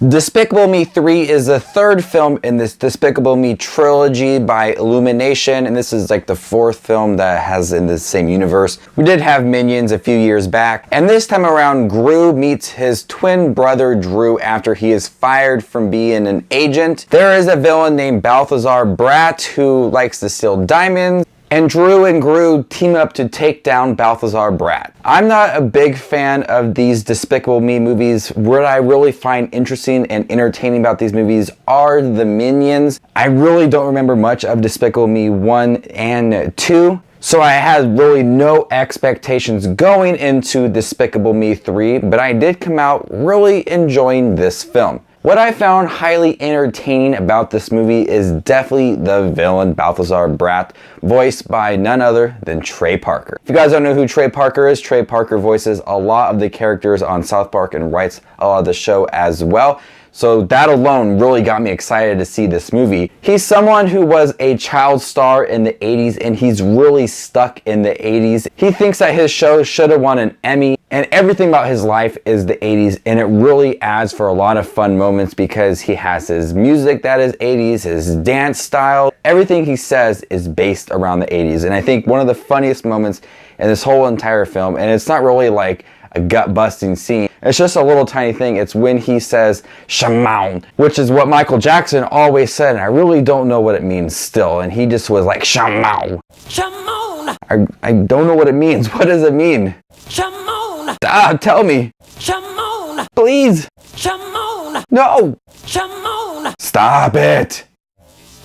Despicable Me 3 is the third film in this Despicable Me trilogy by Illumination, and this is like the fourth film that has in the same universe. We did have Minions a few years back, and this time around Gru meets his twin brother Drew after he is fired from being an agent. There is a villain named Balthazar Brat who likes to steal diamonds, and Drew and Gru team up to take down Balthazar Brat. I'm not a big fan of these Despicable Me movies. What I really find interesting and entertaining about these movies are the Minions. I really don't remember much of Despicable Me 1 and 2. So I had really no expectations going into Despicable Me 3, but I did come out really enjoying this film. What I found highly entertaining about this movie is definitely the villain Balthazar Brat, voiced by none other than Trey Parker. If you guys don't know who Trey Parker is, Trey Parker voices a lot of the characters on South Park and writes a lot of the show as well. So that alone really got me excited to see this movie. He's someone who was a child star in the 80s and he's really stuck in the 80s. He thinks that his show should have won an Emmy, and everything about his life is the 80s, and it really adds for a lot of fun moments because he has his music that is 80s, his dance style. Everything he says is based around the 80s, and I think one of the funniest moments in this whole entire film, and it's not really like a gut-busting scene. It's just a little tiny thing. It's when he says "Shamoun," which is what Michael Jackson always said, and I really don't know what it means still. And he just was like "Shamoun." Shamoun. I don't know what it means. What does it mean? Shamoun. Tell me. Shamoun. Please. Shamoun. No. Shamoun. Stop it.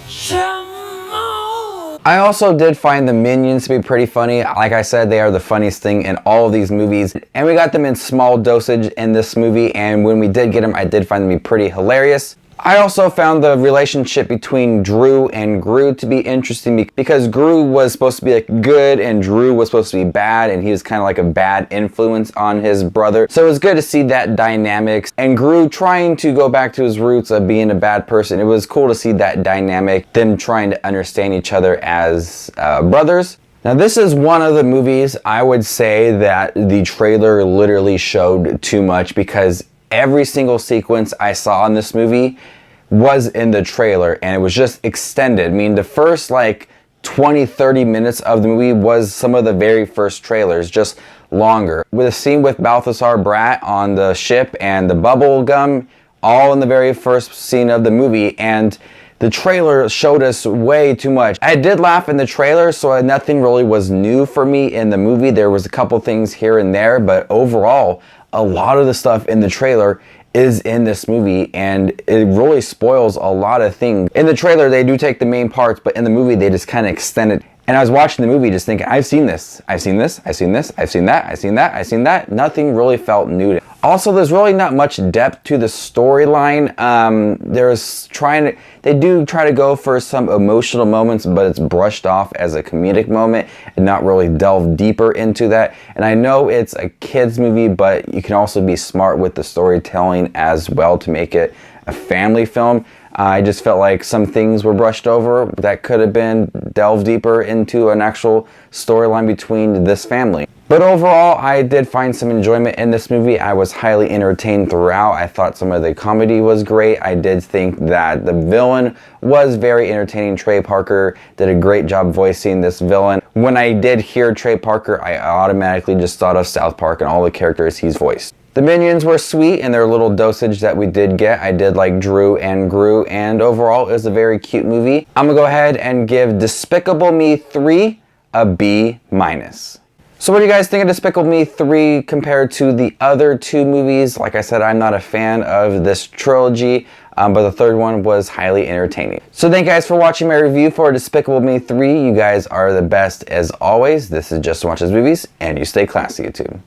Shamoun. I also did find the Minions to be pretty funny. Like I said, they are the funniest thing in all of these movies. And we got them in small dosage in this movie, and when we did get them, I did find them to be pretty hilarious. I also found the relationship between Drew and Gru to be interesting because Gru was supposed to be like good and Drew was supposed to be bad, and he was kind of like a bad influence on his brother. So it was good to see that dynamics and Gru trying to go back to his roots of being a bad person. It was cool to see that dynamic, them trying to understand each other as brothers. Now this is one of the movies I would say that the trailer literally showed too much, because every single sequence I saw in this movie was in the trailer, and it was just extended. I mean, the first like 20-30 minutes of the movie was some of the very first trailers, just longer. With a scene with Balthazar Brat on the ship and the bubble gum, all in the very first scene of the movie, and the trailer showed us way too much. I did laugh in the trailer, so nothing really was new for me in the movie. There was a couple things here and there, but overall, a lot of the stuff in the trailer is in this movie, and it really spoils a lot of things. In the trailer, they do take the main parts, but in the movie, they just kind of extend it. And I was watching the movie just thinking, I've seen this, I've seen this, I've seen this, I've seen that, I've seen that, I've seen that. Nothing really felt new. Also, there's really not much depth to the storyline. They do try to go for some emotional moments, but it's brushed off as a comedic moment and not really delve deeper into that. And I know it's a kid's movie, but you can also be smart with the storytelling as well to make it a family film. I just felt like some things were brushed over that could have been delved deeper into an actual storyline between this family. But overall, I did find some enjoyment in this movie. I was highly entertained throughout. I thought some of the comedy was great. I did think that the villain was very entertaining. Trey Parker did a great job voicing this villain. When I did hear Trey Parker, I automatically just thought of South Park and all the characters he's voiced. The Minions were sweet in their little dosage that we did get. I did like Drew and Gru, and overall it was a very cute movie. I'm gonna go ahead and give Despicable Me 3 a B-. So what do you guys think of Despicable Me 3 compared to the other two movies? Like I said, I'm not a fan of this trilogy, but the third one was highly entertaining. So thank you guys for watching my review for Despicable Me 3. You guys are the best as always. This is Justin Watches Movies, and you stay classy, YouTube.